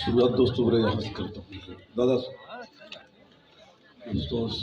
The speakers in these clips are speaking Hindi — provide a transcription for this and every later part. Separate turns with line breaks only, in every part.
शुरुआत दोस्तों बड़े यहाँ से करता हूँ। दादा अफसोस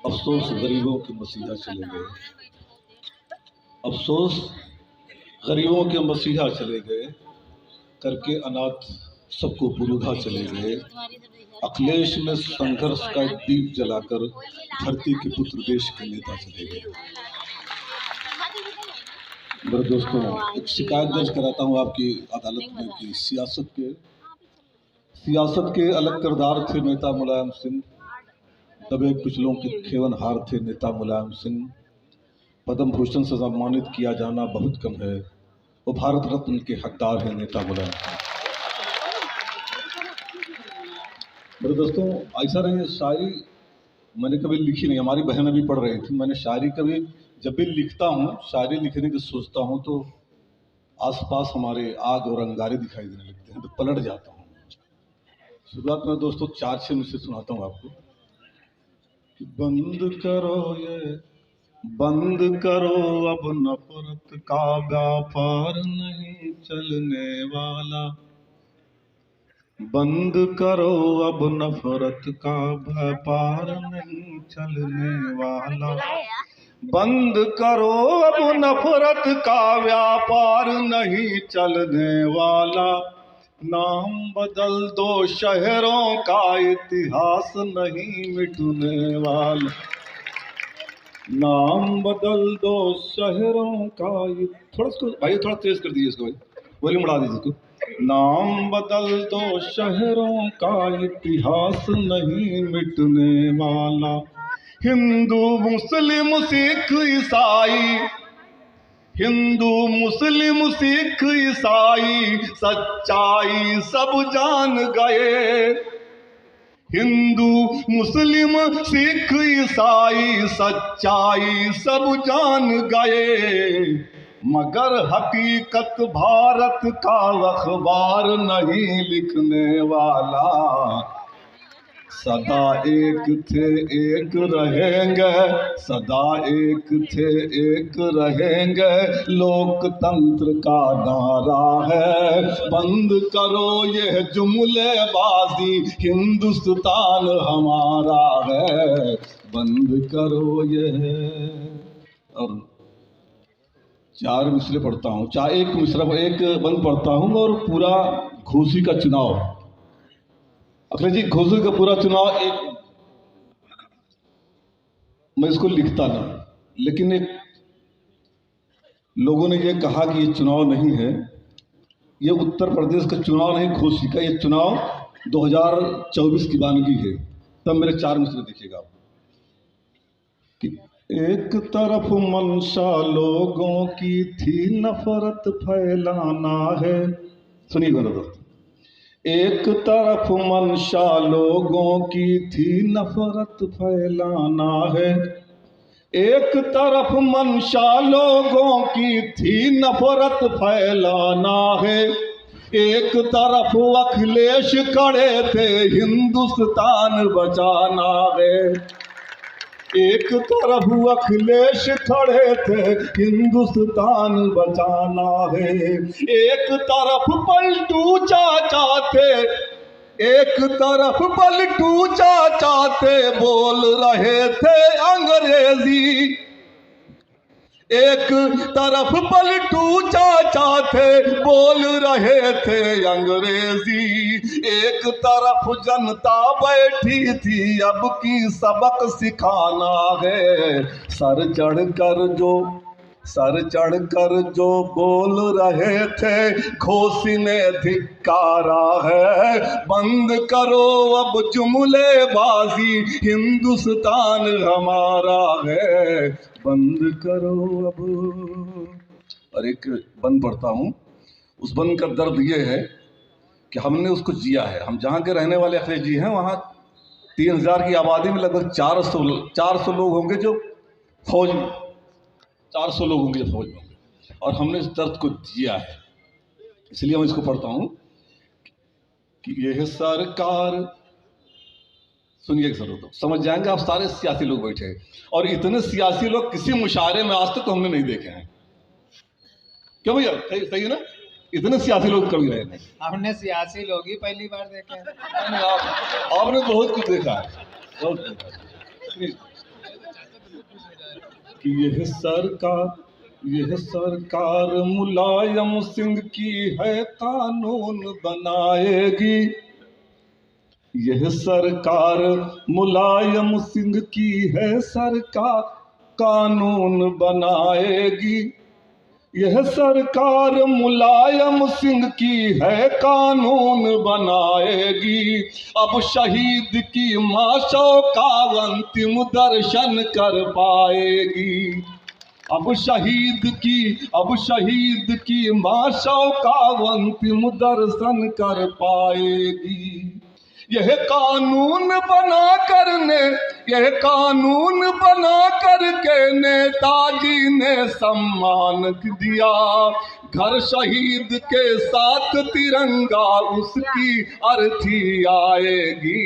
अफसोस गरीबों के मसीहा चले गए, अफसोस गरीबों के मसीहा चले गए, करके अनाथ सबको पुरुधा चले गए। अखिलेश में संघर्ष का एक दीप जलाकर धरती के पुत्र देश के नेता चले गए। मेरे दोस्तों, एक शिकायत दर्ज कराता हूँ आपकी अदालत में कि सियासत के अलग किरदार थे नेता मुलायम सिंह, दबे कुचलों के खेवनहार थे नेता मुलायम सिंह। पद्म भूषण से सम्मानित किया जाना बहुत कम है, वो भारत रत्न के हकदार हैं नेता मुलायम सिंह। मेरे दोस्तों, ऐसा नहीं, शायरी मैंने कभी लिखी नहीं, हमारी बहन अभी पढ़ रही थी। मैंने शायरी कभी जब भी लिखता हूँ, शायरी लिखने की सोचता हूँ तो आसपास हमारे आग और अंगारे दिखाई देने लगते हैं, तो पलट जाता हूँ। शुरुआत में दोस्तों 4-6 में से सुनाता हूँ आपको कि बंद करो अब नफरत का व्यापार नहीं चलने वाला। बंद करो अब नफरत का व्यापार नहीं चलने वाला। बंद करो अब नफरत का व्यापार नहीं चलने वाला। नाम बदल दो शहरों का इतिहास नहीं मिटने वाला। नाम बदल दो शहरों का, थोड़ा इसको भाई थोड़ा तेज कर दीजिए, इसको भाई वॉल्यूम बढ़ा दीजिए इसको। नाम बदल दो शहरों का इतिहास नहीं मिटने वाला। हिंदू मुस्लिम सिख ईसाई, हिंदू मुस्लिम सिख ईसाई सच्चाई सब जान गए। हिंदू मुस्लिम सिख ईसाई सच्चाई सब जान गए, मगर हकीकत भारत का अखबार नहीं लिखने वाला। सदा एक थे एक रहेंगे, सदा एक थे एक रहेंगे, लोकतंत्र का नारा है। बंद करो ये जुमलेबाजी, हिंदुस्तान हमारा है। बंद करो ये। और 4 मिसरे पढ़ता हूँ, एक बंद पढ़ता हूँ और पूरा घोसी का चुनाव, अखिलेश जी घोसी का पूरा चुनाव मैं इसको लिखता नहीं, लेकिन एक लोगों ने ये कहा कि ये चुनाव नहीं है, ये उत्तर प्रदेश का चुनाव नहीं, घोसी का ये चुनाव 2024 की वानगी है। तब मेरे 4 मिसरे देखिएगा कि एक तरफ मंशा लोगों की थी नफरत फैलाना है। सुनिए मेरे दोस्त, एक तरफ मंशा लोगों की थी नफरत फैलाना है। एक तरफ मंशा लोगों की थी नफरत फैलाना है। एक तरफ अखिलेश खड़े थे हिंदुस्तान बचाना है। एक तरफ अखिलेश खड़े थे हिंदुस्तान बचाना है। एक तरफ पलटू चाचा थे, एक तरफ पलटू चाचा थे बोल रहे थे अंग्रेजी। एक तरफ पलटू चाचा थे बोल रहे थे अंग्रेजी। एक तरफ जनता बैठी थी अब की सबक सिखाना है। सर चढ़कर जो बोल रहे थे घोसी ने धिक्कारा है। बंद करो अब जुमलेबाजी, हिंदुस्तान हमारा है। बंद करो अब। और एक बंद पढ़ता हूँ, उस बंद का दर्द ये है कि हमने उसको जिया है। हम जहाँ के रहने वाले अखिलेश जी हैं, वहाँ 3000 की आबादी में लगभग 400 लोग होंगे जो फौज में, 400 लोग होंगे जो फौज में होंगे, और हमने इस दर्द को जिया है। इसलिए मैं इसको पढ़ता हूँ कि यह सरकार, सुनिए जरूर तो समझ जाएंगे आप। सारे सियासी लोग बैठे हैं और इतने सियासी लोग किसी मुशायरे में आज तक तो हमने नहीं देखे हैं क्यों भैया, सही है ना? इतने सियासी लोग कभी रहे नहीं।
हमने सियासी लोग ही पहली बार देखे।
आपने बहुत कुछ देखा है, बहुत देखा है। कि यह सरकार मुलायम सिंह की है, कानून बनाएगी। यह सरकार मुलायम सिंह की है, सरकार कानून बनाएगी। यह सरकार मुलायम सिंह की है, कानून बनाएगी। अब शहीद की माशों का अंतिम दर्शन कर पाएगी। अब शहीद की माशों का अंतिम दर्शन कर पाएगी। यह कानून बना करके नेताजी ने सम्मान दिया। घर शहीद के साथ तिरंगा उसकी अर्थी आएगी।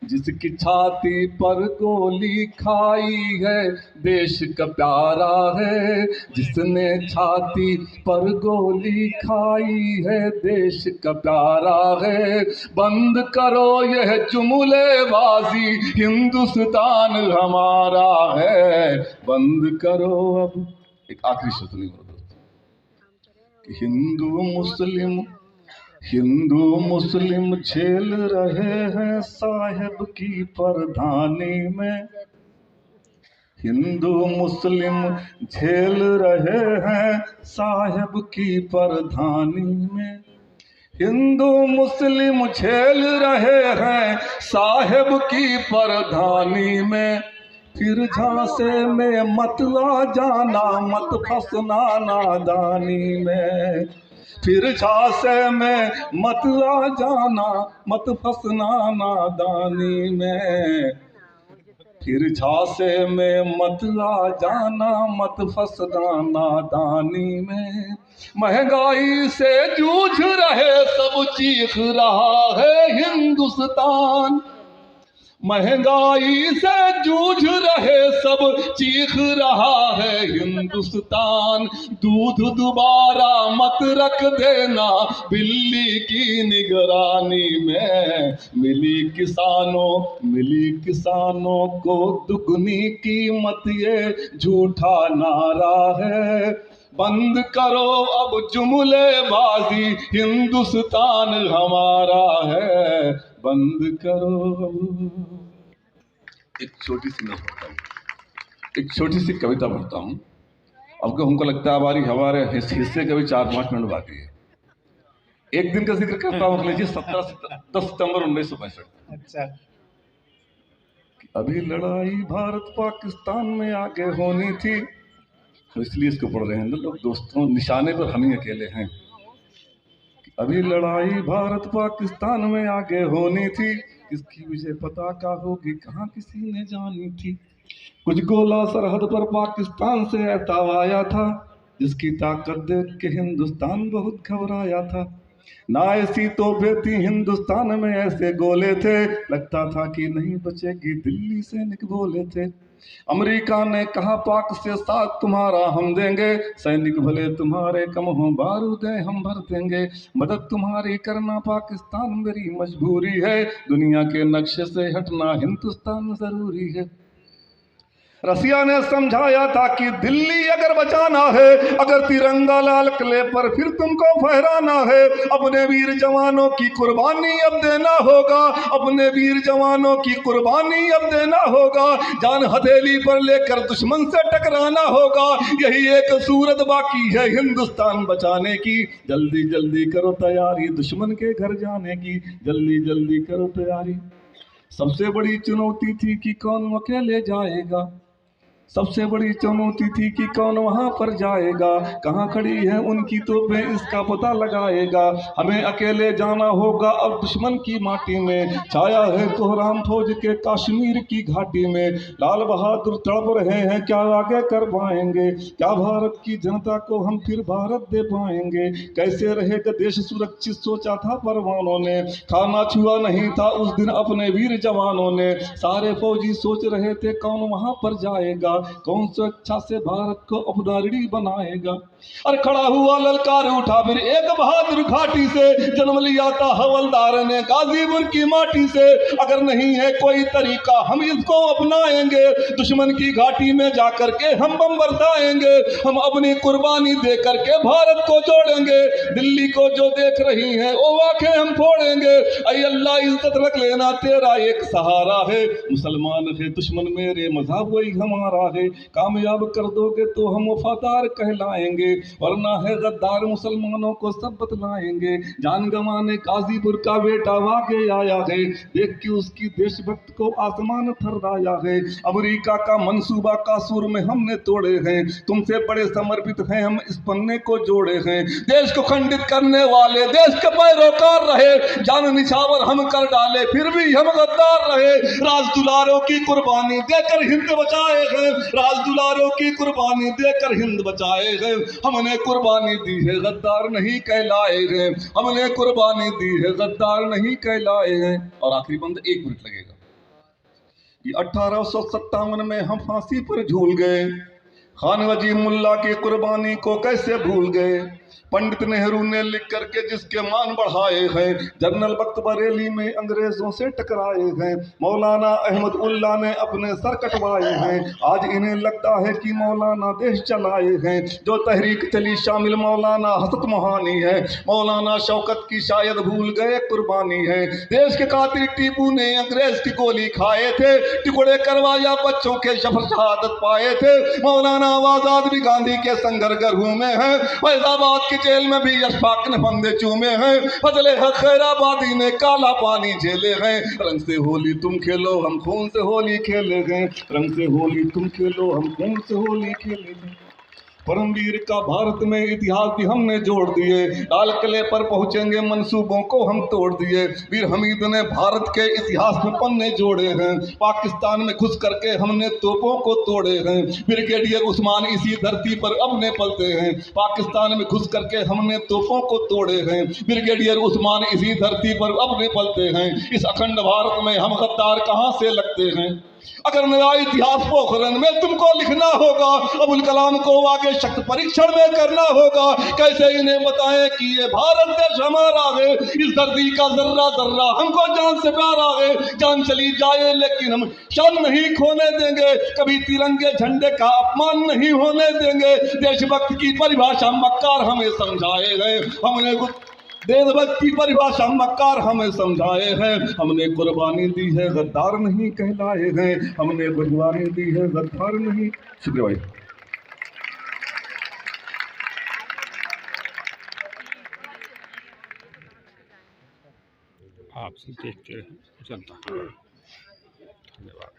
जिसकी छाती पर गोली खाई है, देश का प्यारा है। जिसने छाती पर गोली खाई है, देश का प्यारा है। बंद करो यह जुमलेबाजी, हिंदुस्तान हमारा है। बंद करो अब, एक आखिरी शब्द नहीं बोल दोस्तों। हिंदू मुस्लिम झेल रहे हैं साहेब की प्रधानी में। हिंदू मुस्लिम झेल रहे हैं साहेब की प्रधानी में। हिंदू मुस्लिम झेल रहे हैं साहेब की प्रधानी में। फिर झांसे में मत आ जाना, मत फंसना नादानी में। फिर झांसे में मत आ जाना, मत फंसना नादानी में। फिर झांसे में मत आ जाना, मत फंसना नादानी में। महंगाई से जूझ रहे सब, चीख रहा है हिंदुस्तान। महंगाई से जूझ रहे सब, चीख रहा है हिंदुस्तान। दूध दोबारा मत रख देना बिल्ली की निगरानी में। मिली किसानों को दुगनी कीमत, ये झूठा नारा है। बंद करो अब जुमलेबाजी, हिंदुस्तान हमारा है। बंद करो। एक छोटी सी कविता पढ़ता हूँ। अब हमको लगता है हमारे हिस्से के भी 4-5 मिनट बाकी है। एक दिन का जिक्र करता हूँ, 10 सितंबर 1965।
अच्छा।
अभी लड़ाई भारत पाकिस्तान में आगे होनी थी, तो इसलिए इसको पढ़ रहे हैं लोग दोस्तों। निशाने पर हम ही अकेले हैं। अभी लड़ाई भारत पाकिस्तान में आगे होनी थी, किसकी विजय पताका होगी कहाँ किसी ने जानी थी। कुछ गोला सरहद पर पाकिस्तान से ऐसा आया था, जिसकी ताकत देख के हिंदुस्तान बहुत घबराया था। ना ऐसी तोपें थी हिंदुस्तान में, ऐसे गोले थे, लगता था कि नहीं बचेगी दिल्ली सैनिक बोले थे। अमेरिका ने कहा पाक से साथ तुम्हारा हम देंगे, सैनिक भले तुम्हारे कम हो बारूदें हम भर देंगे। मदद तुम्हारी करना पाकिस्तान मेरी मजबूरी है, दुनिया के नक्शे से हटना हिंदुस्तान जरूरी है। रसिया ने समझाया था कि दिल्ली अगर बचाना है, अगर तिरंगा लाल किले पर फिर तुमको फहराना है, अपने वीर जवानों की कुर्बानी अब देना होगा। अपने वीर जवानों की कुर्बानी अब देना होगा। जान हथेली पर लेकर दुश्मन से टकराना होगा। यही एक सूरत बाकी है हिंदुस्तान बचाने की। जल्दी जल्दी करो तैयारी दुश्मन के घर जाने की, जल्दी जल्दी करो तैयारी। सबसे बड़ी चुनौती थी कि कौन अकेले जाएगा, सबसे बड़ी चुनौती थी कि कौन वहां पर जाएगा। कहां खड़ी है उनकी तोपें इसका पता लगाएगा। हमें अकेले जाना होगा अब दुश्मन की माटी में, छाया है कोहराम फौज के कश्मीर की घाटी में। लाल बहादुर तड़प रहे हैं क्या आगे कर पाएंगे, क्या भारत की जनता को हम फिर भारत दे पाएंगे। कैसे रहेगा देश सुरक्षित सोचा था परवानों ने, खाना छुआ नहीं था उस दिन अपने वीर जवानों ने। सारे फौजी सोच रहे थे कौन वहां पर जाएगा, कौन स्वेच्छा से भारत को अपना ऋणी बनाएगा। अरे खड़ा हुआ ललकार उठा फिर एक बहादुर घाटी से, जन्म लिया था हवलदार ने गाजीपुर की माटी से। अगर नहीं है कोई तरीका हम इसको अपनाएंगे, दुश्मन की घाटी में जाकर के हम बम बरसाएंगे। हम अपनी कुर्बानी दे करके भारत को जोड़ेंगे, दिल्ली को जो देख रही है वो आंखें हम फोड़ेंगे। ऐ अल्लाह इज्जत रख लेना तेरा एक सहारा है, मुसलमान है दुश्मन मेरे मजहब वही हमारा है। कामयाब कर दोगे तो हम वफादार कहलाएंगे, वरना है गद्दार मुसलमानों को सब बतलाएंगे। जान गंवाने गाजीपुर का बेटा आगे आया है, देख के उसकी देशभक्त को आसमान थर्राया है। अमेरिका का मंसूबा कासूर में हमने तोड़े हैं, तुमसे बड़े समर्पित हैं हम इस पन्ने को जोड़े हैं। देश को खंडित करने वाले देश के पैरोकार रहे, जान निछावर हम कर डाले फिर भी हम गद्दार रहे। राजदुलारों की कुर्बानी देकर हिंद बचाए गए, राजदुलारों की कुर्बानी देकर हिंद बचाए गए। हमने कुर्बानी दी है गद्दार नहीं कहलाए गए, हमने कुर्बानी दी है गद्दार नहीं कहलाए गए। और आखिरी बंद 1 मिनट लगेगा। कि 1857 में हम फांसी पर झूल गए, खान वजीर मुल्ला की कुर्बानी को कैसे भूल गए। पंडित नेहरू ने लिख करके जिसके मान बढ़ाए हैं, जनरल बख्त बरेली में अंग्रेजों से टकराए हैं, मौलाना अहमद उल्ला ने अपने सर कटवाए हैं। आज इन्हें लगता है कि मौलाना देश चलाए हैं, जो तहरीक चली शामिल मौलाना हसत मोहानी है, मौलाना शौकत की शायद भूल गए कुर्बानी है। देश के कातिल टीपू ने अंग्रेज की गोली खाए थे, टुकड़े करवाया बच्चों के शहादत पाए थे। मौलाना आजाद भी गांधी के संघर्ष में है, फैजाबाद की जेल में भी अशफाक ने फंदे चूमे हैं, फजले हक खैराबादी ने काला पानी झेले हैं। रंग से होली तुम खेलो हम खून से होली खेले गए, रंग से होली तुम खेलो हम खून से होली खेले गए। परमवीर का भारत में इतिहास भी हमने जोड़ दिए, लाल किले पर पहुंचेंगे मंसूबों को हम तोड़ दिए। वीर हमीद ने भारत के इतिहास में पन्ने जोड़े हैं, पाकिस्तान में घुस करके हमने तोपों को तोड़े हैं। ब्रिगेडियर उस्मान इसी धरती पर अपने पलते हैं, पाकिस्तान में घुस करके हमने तोपों को तोड़े हैं। ब्रिगेडियर उस्मान इसी धरती पर अपने पलते हैं, इस अखंड भारत में हम गद्दार कहाँ से लगते हैं। अगर नया इतिहास पोखरन में तुमको लिखना होगा, अबुल कलाम को आगे शक्त परीक्षण में करना होगा। कैसे इन्हें बताएं कि ये भारत देश हमारा है, इस धरती का जर्रा जर्रा हमको जान से प्यारा है। जान चली जाए लेकिन हम शान नहीं खोने देंगे, कभी तिरंगे झंडे का अपमान नहीं होने देंगे। देशभक्त की परिभाषा मक्कार हमें समझाए गए, हमने देशभक्त की परिभाषा मक्कार हमें समझाए हैं। हमने कुर्बानी दी है गद्दार नहीं कहलाए हैं, हमने कुर्बानी दी है गद्दार नहीं। शुक्रिया भाई।
आपसे देखते रहे जनता। धन्यवाद।